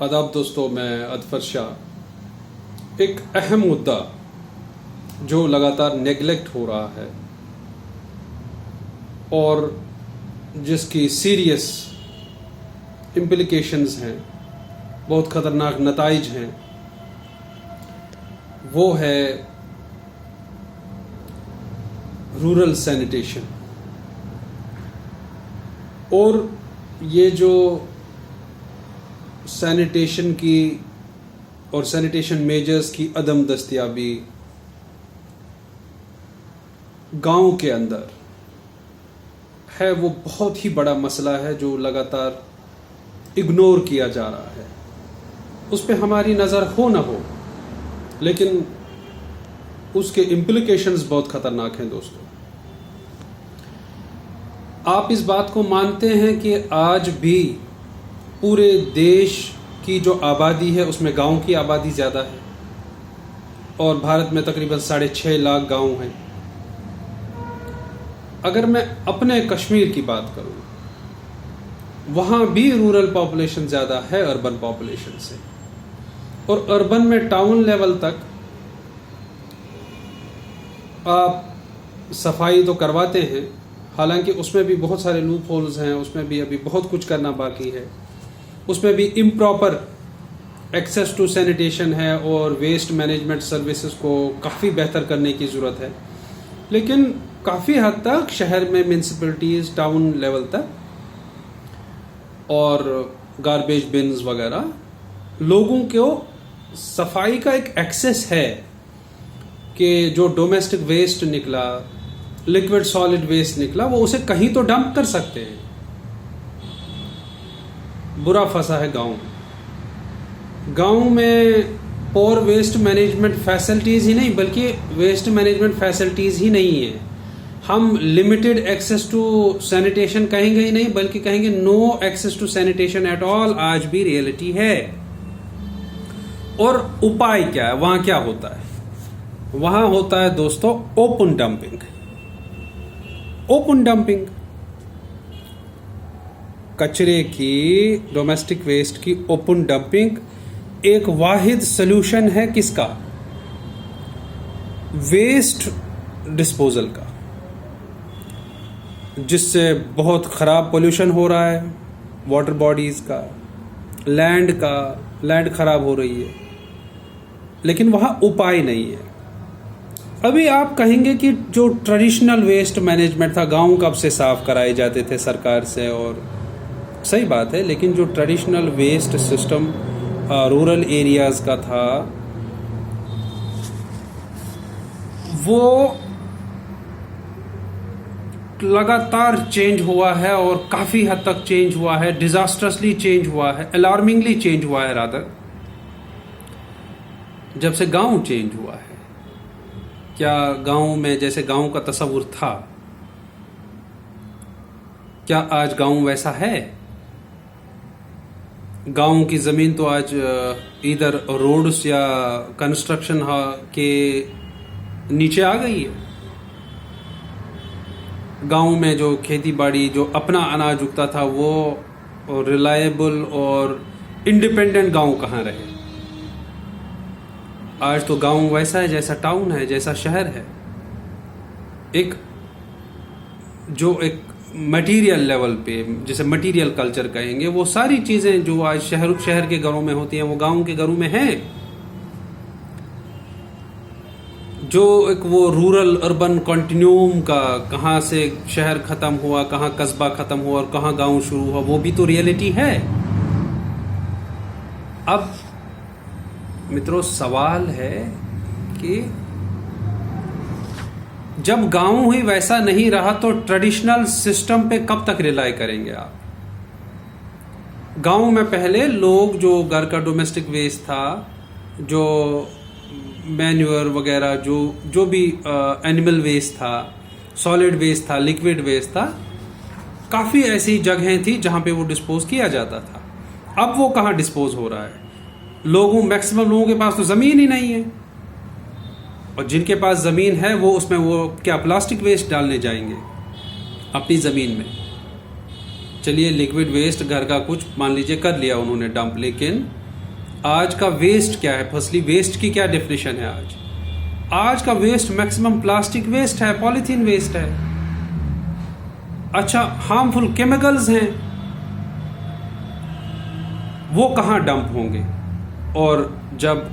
आदाब दोस्तों, मैं अदफर शाह। एक अहम मुद्दा जो लगातार नेगलेक्ट हो रहा है और जिसकी सीरियस इम्प्लिकेशंस हैं, बहुत ख़तरनाक नताइज हैं, वो है रूरल सैनिटेशन। और ये जो सैनिटेशन की और सैनिटेशन मेजर्स की अदम दस्तयाबी गांव के अंदर है, वो बहुत ही बड़ा मसला है जो लगातार इग्नोर किया जा रहा है। उस पर हमारी नज़र हो ना हो, लेकिन उसके इम्प्लिकेशंस बहुत ख़तरनाक हैं दोस्तों। आप इस बात को मानते हैं कि आज भी पूरे देश की जो आबादी है उसमें गांव की आबादी ज़्यादा है और भारत में तकरीबन 6.5 लाख गांव हैं। अगर मैं अपने कश्मीर की बात करूं, वहाँ भी रूरल पॉपुलेशन ज़्यादा है अर्बन पॉपुलेशन से, और अर्बन में टाउन लेवल तक आप सफाई तो करवाते हैं, हालांकि उसमें भी बहुत सारे लूप होल्स हैं, उसमें भी अभी बहुत कुछ करना बाकी है। उसमें भी इम्प्रॉपर एक्सेस टू सैनिटेशन है और वेस्ट मैनेजमेंट सर्विसेज को काफ़ी बेहतर करने की ज़रूरत है। लेकिन काफ़ी हद तक शहर में म्यूनसिपैलिटीज़ टाउन लेवल तक और गार्बेज बिन्स वगैरह लोगों को सफाई का एक एक्सेस है कि जो डोमेस्टिक वेस्ट निकला, लिक्विड सॉलिड वेस्ट निकला, वो उसे कहीं तो डंप कर सकते हैं। बुरा फंसा है गांव में पोर वेस्ट मैनेजमेंट फैसिलिटीज़ ही नहीं, बल्कि वेस्ट मैनेजमेंट फैसिलिटीज़ ही नहीं है। हम लिमिटेड एक्सेस टू सैनिटेशन कहेंगे ही नहीं, बल्कि कहेंगे no access to sanitation at all. आज भी रियलिटी है। और उपाय क्या है? वहां क्या होता है? वहां होता है दोस्तों ओपन डंपिंग। ओपन डंपिंग कचरे की, डोमेस्टिक वेस्ट की ओपन डंपिंग एक वाहिद सलूशन है। किसका? वेस्ट डिस्पोजल का, जिससे बहुत खराब पोल्यूशन हो रहा है, वाटर बॉडीज का, लैंड खराब हो रही है, लेकिन वहां उपाय नहीं है। अभी आप कहेंगे कि जो ट्रेडिशनल वेस्ट मैनेजमेंट था, गांव कब से साफ कराए जाते थे सरकार से, और सही बात है, लेकिन जो traditional waste system rural areas का था, वो लगातार चेंज हुआ है और काफी हद तक चेंज हुआ है, डिजास्ट्रसली चेंज हुआ है, अलार्मिंगली चेंज हुआ है रादर, जब से गांव चेंज हुआ है। क्या गांव में जैसे गांव का तस्वुर था, क्या आज गांव वैसा है? गांव की ज़मीन तो आज इधर रोड्स या कंस्ट्रक्शन के नीचे आ गई है। गांव में जो खेती बाड़ी, जो अपना अनाज उगता था, वो रिलायबल और इंडिपेंडेंट गांव कहाँ रहे? आज तो गांव वैसा है जैसा टाउन है, जैसा शहर है। एक मटेरियल लेवल पे, जिसे मटेरियल कल्चर कहेंगे, वो सारी चीजें जो आज शहर के घरों में होती हैं, वो गांव के घरों में हैं। जो एक वो रूरल अर्बन कंटिन्यूम का, कहाँ से शहर खत्म हुआ, कहाँ कस्बा खत्म हुआ और कहाँ गांव शुरू हुआ, वो भी तो रियलिटी है। अब मित्रों, सवाल है कि जब गांव ही वैसा नहीं रहा तो ट्रेडिशनल सिस्टम पे कब तक रिलाई करेंगे आप? गांव में पहले लोग, जो घर का डोमेस्टिक वेस्ट था, जो मैन्यूअर वगैरह, जो भी एनिमल वेस्ट था, सॉलिड वेस्ट था, लिक्विड वेस्ट था, काफ़ी ऐसी जगहें थी जहां पे वो डिस्पोज किया जाता था। अब वो कहाँ डिस्पोज हो रहा है? मैक्सिमम लोगों के पास तो ज़मीन ही नहीं है, और जिनके पास ज़मीन है वो उसमें वो क्या प्लास्टिक वेस्ट डालने जाएंगे अपनी ज़मीन में? चलिए लिक्विड वेस्ट घर का कुछ मान लीजिए कर लिया उन्होंने डंप, लेकिन आज का वेस्ट क्या है? फर्स्टली वेस्ट की क्या डेफिनेशन है आज का वेस्ट मैक्सिमम प्लास्टिक वेस्ट है, पॉलीथीन वेस्ट है। अच्छा, हार्मफुल केमिकल्स हैं, वो कहां डंप होंगे? और जब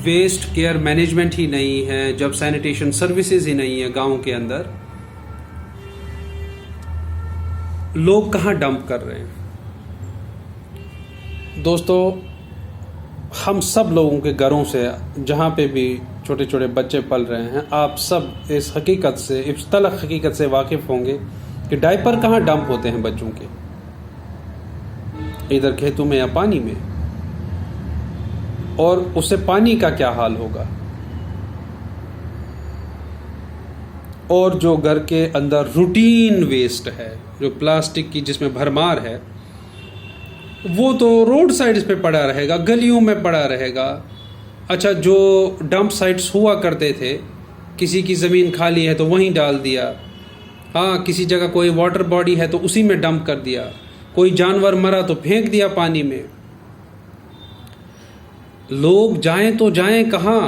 वेस्ट केयर मैनेजमेंट ही नहीं है, जब सैनिटेशन सर्विसेज ही नहीं है गांव के अंदर, लोग कहां डंप कर रहे हैं? दोस्तों, हम सब लोगों के घरों से, जहां पे भी छोटे छोटे बच्चे पल रहे हैं, आप सब इस हकीकत से, इस तलख हकीकत से वाकिफ होंगे कि डायपर कहां डंप होते हैं बच्चों के, इधर खेतों में या पानी में। और उससे पानी का क्या हाल होगा? और जो घर के अंदर रूटीन वेस्ट है, जो प्लास्टिक की जिसमें भरमार है, वो तो रोड साइड्स पे पड़ा रहेगा, गलियों में पड़ा रहेगा। अच्छा, जो डंप साइट्स हुआ करते थे, किसी की ज़मीन खाली है तो वहीं डाल दिया, हाँ, किसी जगह कोई वाटर बॉडी है तो उसी में डंप कर दिया, कोई जानवर मरा तो फेंक दिया पानी में। लोग जाएं तो जाएं कहाँ?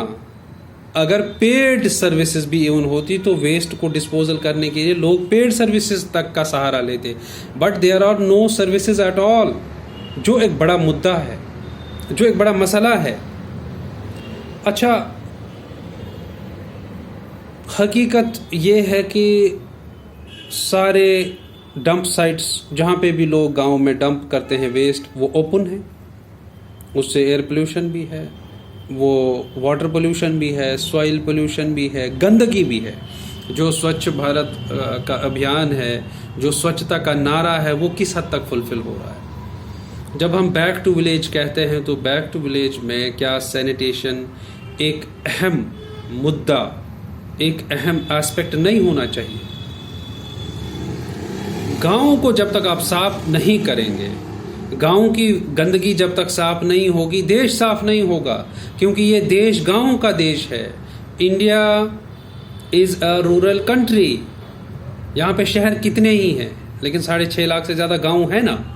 अगर पेड सर्विसेज भी इवन होती तो वेस्ट को डिस्पोजल करने के लिए लोग पेड सर्विसेज तक का सहारा लेते, but there are no services at all, जो एक बड़ा मुद्दा है, जो एक बड़ा मसला है। अच्छा, हकीकत ये है कि सारे डंप साइट्स जहाँ पे भी लोग गांव में डंप करते हैं वेस्ट, वो ओपन है, उससे एयर पोल्यूशन भी है, वो वाटर पोल्यूशन भी है, सॉइल पोल्यूशन भी है, गंदगी भी है। जो स्वच्छ भारत का अभियान है, जो स्वच्छता का नारा है, वो किस हद तक फुलफिल हो रहा है? जब हम बैक टू विलेज कहते हैं तो बैक टू विलेज में क्या सैनिटेशन एक अहम मुद्दा, एक अहम एस्पेक्ट नहीं होना चाहिए? गाँव को जब तक आप साफ नहीं करेंगे, गांव की गंदगी जब तक साफ नहीं होगी, देश साफ नहीं होगा, क्योंकि ये देश गांव का देश है। India is a rural country. यहाँ पे शहर कितने ही हैं, लेकिन 6.5 लाख से ज़्यादा गांव है ना।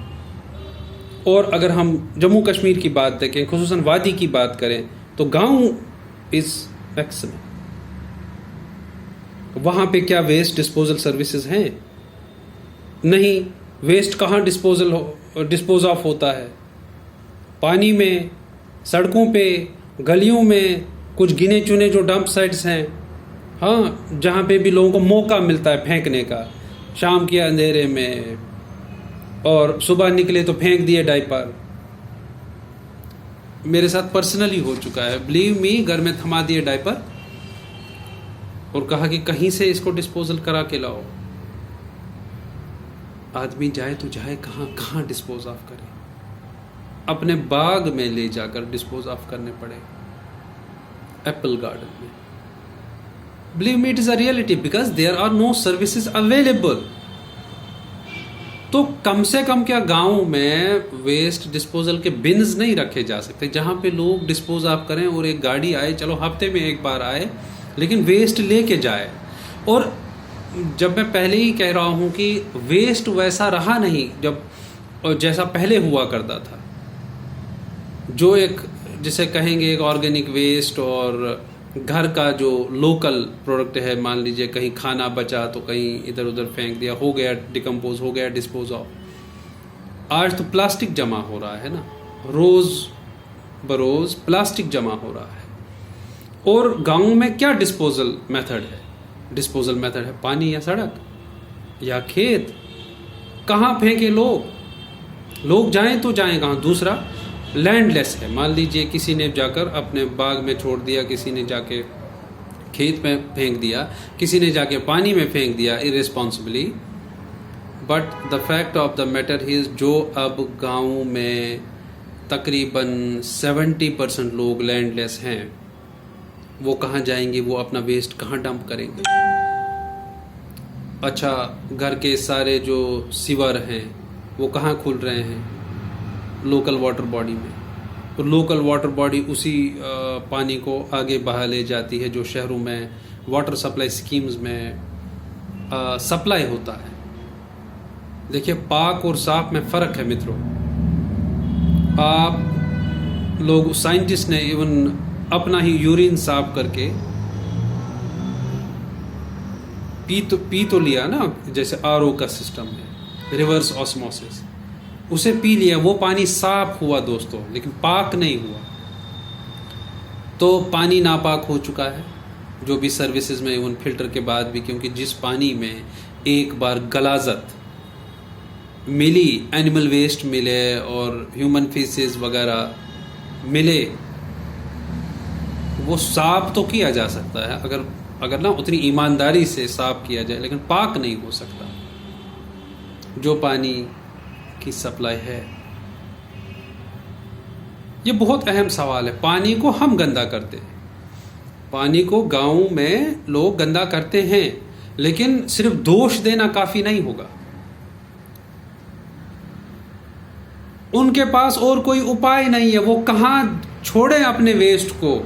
और अगर हम जम्मू कश्मीर की बात देखें, खुसूसन वादी की बात करें, तो गांव इज़ मैक्सिमम। वहाँ पे क्या वेस्ट डिस्पोजल सर्विसेज हैं? नहीं। वेस्ट कहाँ डिस्पोज ऑफ होता है? पानी में, सड़कों पे, गलियों में, कुछ गिने चुने जो डंप साइट्स हैं, हाँ, जहाँ पे भी लोगों को मौका मिलता है फेंकने का, शाम के अंधेरे में, और सुबह निकले तो फेंक दिए डायपर। मेरे साथ पर्सनली हो चुका है, बिलीव मी, घर में थमा दिए डायपर और कहा कि कहीं से इसको डिस्पोजल करा के लाओ। आदमी जाए तो जाए कहाँ, कहाँ डिस्पोज ऑफ करे? अपने बाग में ले जाकर डिस्पोज ऑफ करने पड़े, एप्पल गार्डन में। Believe me, it is a reality, because there are no services available. तो कम से कम क्या गांव में वेस्ट डिस्पोजल के बिन्स नहीं रखे जा सकते जहां पे लोग डिस्पोज ऑफ करें और एक गाड़ी आए, चलो हफ्ते में एक बार आए, लेकिन वेस्ट लेके जाए। और जब मैं पहले ही कह रहा हूं कि वेस्ट वैसा रहा नहीं जब जैसा पहले हुआ करता था, जो एक जिसे कहेंगे एक ऑर्गेनिक वेस्ट और घर का जो लोकल प्रोडक्ट है, मान लीजिए कहीं खाना बचा तो कहीं इधर उधर फेंक दिया, हो गया डिकम्पोज, हो गया डिस्पोज ऑफ। आज तो प्लास्टिक जमा हो रहा है ना, रोज बरोज प्लास्टिक जमा हो रहा है। और गांव में क्या डिस्पोजल मेथड है? डिस्पोजल मेथड है पानी या सड़क या खेत। कहाँ फेंके लोग जाएं तो जाएं कहाँ? दूसरा, लैंडलेस है, मान लीजिए किसी ने जाकर अपने बाग में छोड़ दिया, किसी ने जाके खेत में फेंक दिया, किसी ने जाके पानी में फेंक दिया irresponsibly. But the fact of the matter is, जो अब गाँव में तकरीबन 70% लोग लैंडलेस हैं, वो कहाँ जाएंगे? वो अपना वेस्ट कहाँ डंप करेंगे? अच्छा, घर के सारे जो सीवर हैं वो कहाँ खुल रहे हैं? लोकल वाटर बॉडी में। तो लोकल वाटर बॉडी उसी पानी को आगे बहा ले जाती है जो शहरों में वाटर सप्लाई स्कीम्स में सप्लाई होता है। देखिए, पाक और साफ में फ़र्क है मित्रों। आप लोग साइंटिस्ट ने इवन अपना ही यूरिन साफ करके पी तो लिया ना, जैसे आरओ का सिस्टम है, रिवर्स ऑस्मोसिस, उसे पी लिया, वो पानी साफ हुआ दोस्तों, लेकिन पाक नहीं हुआ। तो पानी नापाक हो चुका है, जो भी सर्विसेज में इवन फिल्टर के बाद भी, क्योंकि जिस पानी में एक बार गलाजत मिली, एनिमल वेस्ट मिले और ह्यूमन फीसेस वगैरह मिले, वो साफ तो किया जा सकता है अगर ना उतनी ईमानदारी से साफ किया जाए, लेकिन पाक नहीं हो सकता। जो पानी की सप्लाई है, ये बहुत अहम सवाल है। पानी को हम गंदा करते हैं, पानी को गांव में लोग गंदा करते हैं, लेकिन सिर्फ दोष देना काफी नहीं होगा। उनके पास और कोई उपाय नहीं है, वो कहां छोड़े अपने वेस्ट को।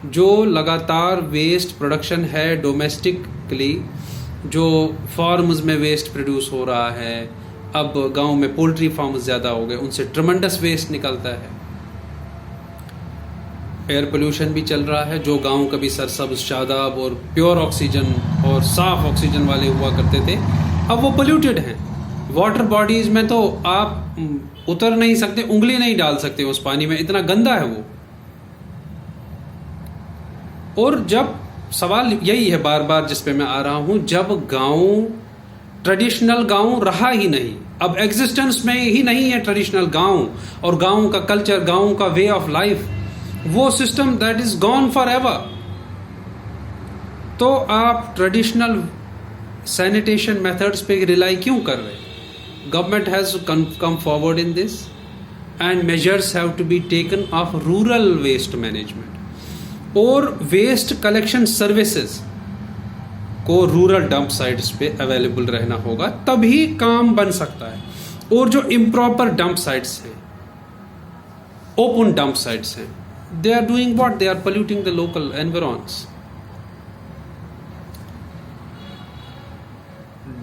जो लगातार वेस्ट प्रोडक्शन है डोमेस्टिकली, जो फार्म्स में वेस्ट प्रोड्यूस हो रहा है, अब गांव में पोल्ट्री फार्म्स ज़्यादा हो गए, उनसे ट्रमेंडस वेस्ट निकलता है। एयर पोल्यूशन भी चल रहा है, जो गांव कभी सरसब्ज, शादाब और प्योर ऑक्सीजन और साफ ऑक्सीजन वाले हुआ करते थे, अब वो पोल्यूटेड हैं। वाटर बॉडीज में तो आप उतर नहीं सकते, उंगली नहीं डाल सकते उस पानी में, इतना गंदा है वो। और जब सवाल यही है बार बार जिस पे मैं आ रहा हूं, जब गांव ट्रेडिशनल गांव रहा ही नहीं, अब एग्जिस्टेंस में ही नहीं है ट्रेडिशनल गांव, और गांव का कल्चर, गांव का वे ऑफ लाइफ, वो system that is gone forever. तो आप ट्रेडिशनल सैनिटेशन मेथड्स पे रिलाई क्यों कर रहे हैं? Government has come forward in this and measures have to be taken of rural waste management, और वेस्ट कलेक्शन सर्विसेज को रूरल डंप साइट्स पे अवेलेबल रहना होगा, तभी काम बन सकता है। और जो इम्प्रॉपर डंप साइट्स हैं, ओपन डंप साइट्स हैं, they are doing what? They are polluting the local environments.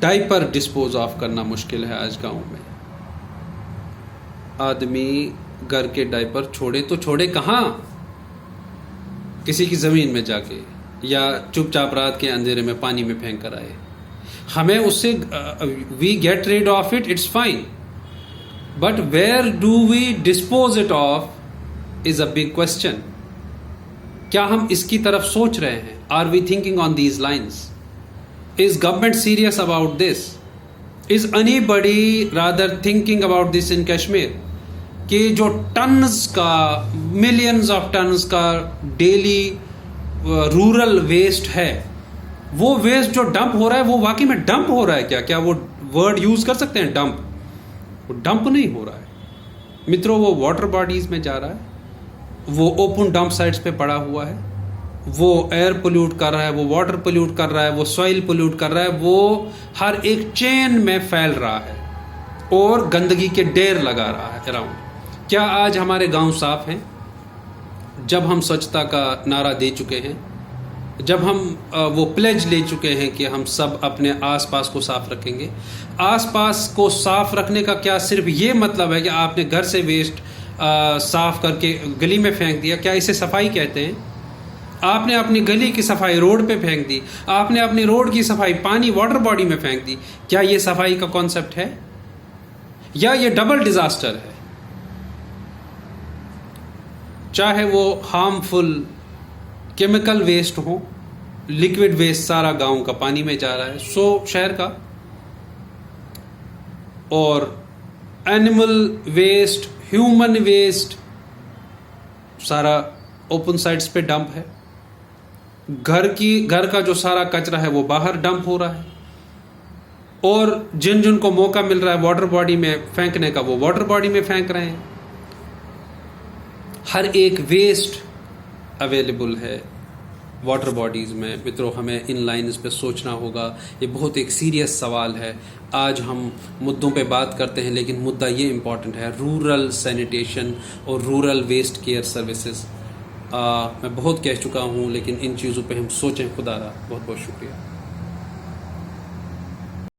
Diaper dispose of करना मुश्किल है आज गांव में। आदमी घर के डायपर छोड़े तो छोड़े कहां? किसी की जमीन में जाके, या चुपचाप रात के अंधेरे में पानी में फेंक कर आए। हमें उससे we get rid of it, it's fine, but where do we dispose it of is a big question. क्या हम इसकी तरफ सोच रहे हैं? Are we thinking on these lines? Is government serious about this? Is anybody rather thinking about this in Kashmir? कि जो tons का, मिलियंस ऑफ टन्स का डेली रूरल वेस्ट है, वो वेस्ट जो डंप हो रहा है, वो वाकई में डंप हो रहा है क्या? क्या वो वर्ड यूज कर सकते हैं डंप? वो डंप नहीं हो रहा है मित्रों, वो वाटर बॉडीज में जा रहा है, वो ओपन डंप साइट्स पे पड़ा हुआ है, वो एयर पोल्यूट कर रहा है, वो वाटर पोल्यूट कर रहा है, वो सॉइल पोल्यूट कर रहा है, वो हर एक चेन में फैल रहा है और गंदगी के ढेर लगा रहा है अराउंड। क्या आज हमारे गांव साफ हैं? जब हम स्वच्छता का नारा दे चुके हैं, जब हम वो प्लेज ले चुके हैं कि हम सब अपने आसपास को साफ रखेंगे। आसपास को साफ रखने का क्या सिर्फ ये मतलब है कि आपने घर से वेस्ट साफ करके गली में फेंक दिया? क्या इसे सफाई कहते हैं? आपने अपनी गली की सफाई रोड पे फेंक दी, आपने अपनी रोड की सफाई पानी वाटर बॉडी में फेंक दी। क्या ये सफाई का कॉन्सेप्ट है, या ये डबल डिजास्टर है? चाहे वो हार्मफुल केमिकल वेस्ट हो, लिक्विड वेस्ट सारा गांव का पानी में जा रहा है, शहर का, और एनिमल वेस्ट, ह्यूमन वेस्ट सारा ओपन साइट्स पे डंप है। घर का जो सारा कचरा है वो बाहर डंप हो रहा है, और जिन को मौका मिल रहा है वाटर बॉडी में फेंकने का, वो वाटर बॉडी में फेंक रहे हैं। हर एक वेस्ट अवेलेबल है वाटर बॉडीज में। मित्रों, हमें इन लाइन्स पे सोचना होगा। ये बहुत एक सीरियस सवाल है। आज हम मुद्दों पे बात करते हैं, लेकिन मुद्दा ये इम्पॉर्टेंट है, रूरल सैनिटेशन और रूरल वेस्ट केयर सर्विसेज। मैं बहुत कह चुका हूँ, लेकिन इन चीज़ों पे हम सोचें। खुदा रहा, बहुत बहुत शुक्रिया।